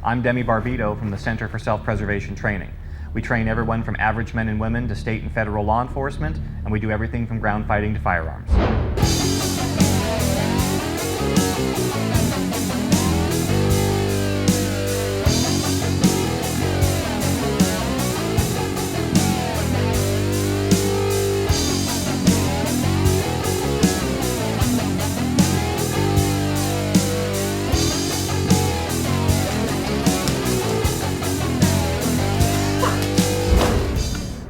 I'm Demi Barbito from the Center for Self-Preservation Training. We train everyone from average men and women to state and federal law enforcement, and we do everything from ground fighting to firearms.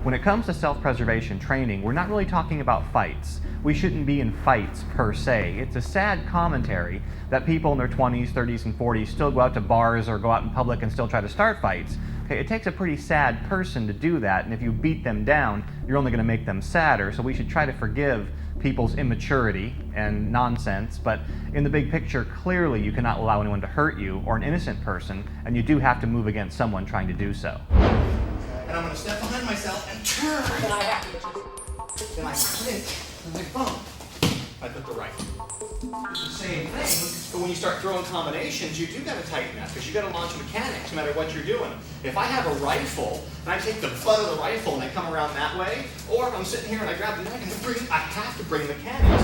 When it comes to self-preservation training, we're not really talking about fights. We shouldn't be in fights per se. It's a sad commentary that people in their 20s, 30s, and 40s still go out to bars or go out in public and still try to start fights. Okay, it takes a pretty sad person to do that, and if you beat them down, you're only going to make them sadder, so we should try to forgive people's immaturity and nonsense, but in the big picture, clearly you cannot allow anyone to hurt you or an innocent person, and you do have to move against someone trying to do so. And I'm going to step behind myself and turn. And I have to then I clinch and I bump. I put the right. It's the same thing, but when you start throwing combinations, you do got to tighten that because you got to launch mechanics no matter what you're doing. If I have a rifle and I take the butt of the rifle and I come around that way, or if I'm sitting here and I grab the neck and I have to bring mechanics.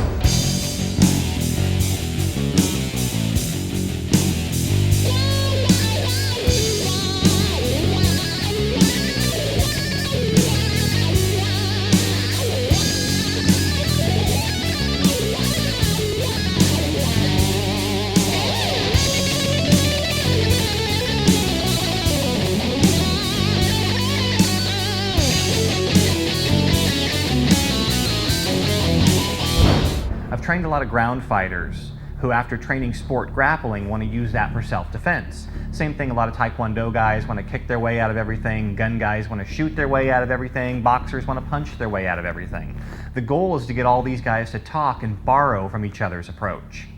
I've trained a lot of ground fighters who, after training sport grappling, want to use that for self-defense. Same thing, a lot of Taekwondo guys want to kick their way out of everything, gun guys want to shoot their way out of everything, boxers want to punch their way out of everything. The goal is to get all these guys to talk and borrow from each other's approach.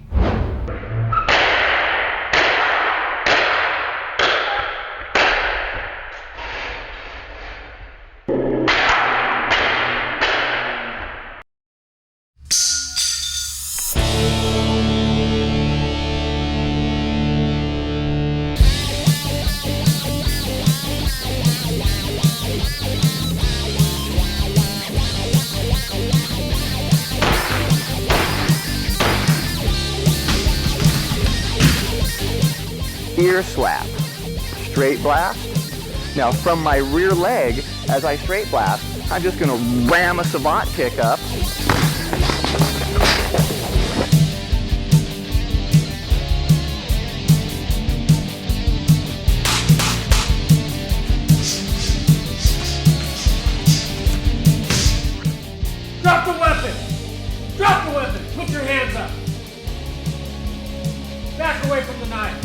Ear slap, straight blast. Now from my rear leg, as I straight blast, I'm just going to ram a savant kick up. Drop the weapon! Drop the weapon! Put your hands up! Back away from the knife.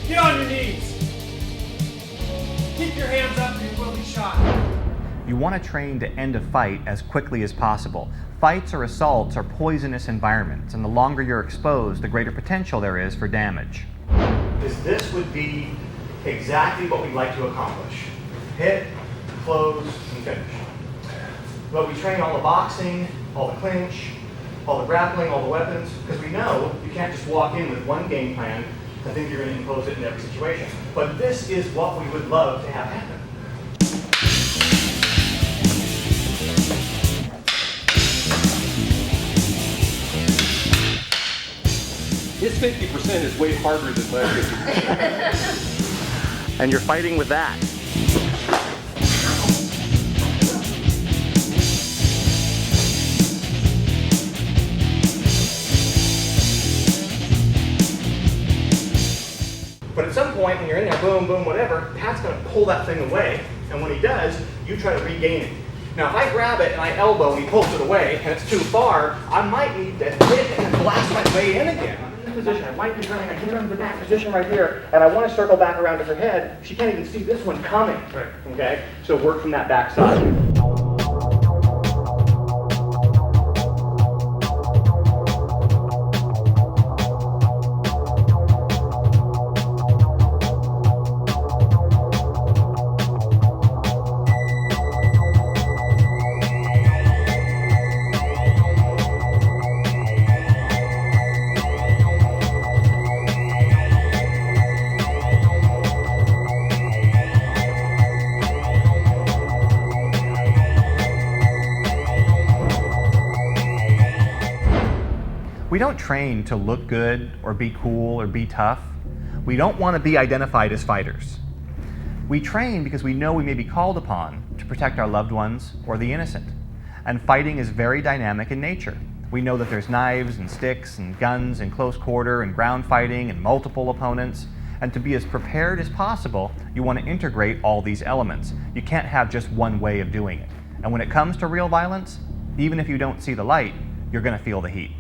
Get on your knees. Keep your hands up or you will be shot. You want to train to end a fight as quickly as possible. Fights or assaults are poisonous environments, and the longer you're exposed, the greater potential there is for damage. This would be exactly what we'd like to accomplish. Hit, close, and finish. But we train all the boxing, all the clinch, all the grappling, all the weapons, because we know you can't just walk in with one game plan and think you're going to impose it in every situation. But this is what we would love to have happen. His 50% is way harder than my 50%. And you're fighting with that. But at some point, when you're in there, boom, boom, whatever, Pat's going to pull that thing away, and when he does, you try to regain it. Now, if I grab it and I elbow and he pulls it away, and it's too far, I might need to hit and then blast my way in again. I'm in this position, I might be trying, I get her in the back position right here, and I want to circle back around to her head. She can't even see this one coming, okay? So work from that back side. We don't train to look good or be cool or be tough. We don't want to be identified as fighters. We train because we know we may be called upon to protect our loved ones or the innocent. And fighting is very dynamic in nature. We know that there's knives and sticks and guns and close quarter and ground fighting and multiple opponents. And to be as prepared as possible, you want to integrate all these elements. You can't have just one way of doing it. And when it comes to real violence, even if you don't see the light, you're going to feel the heat.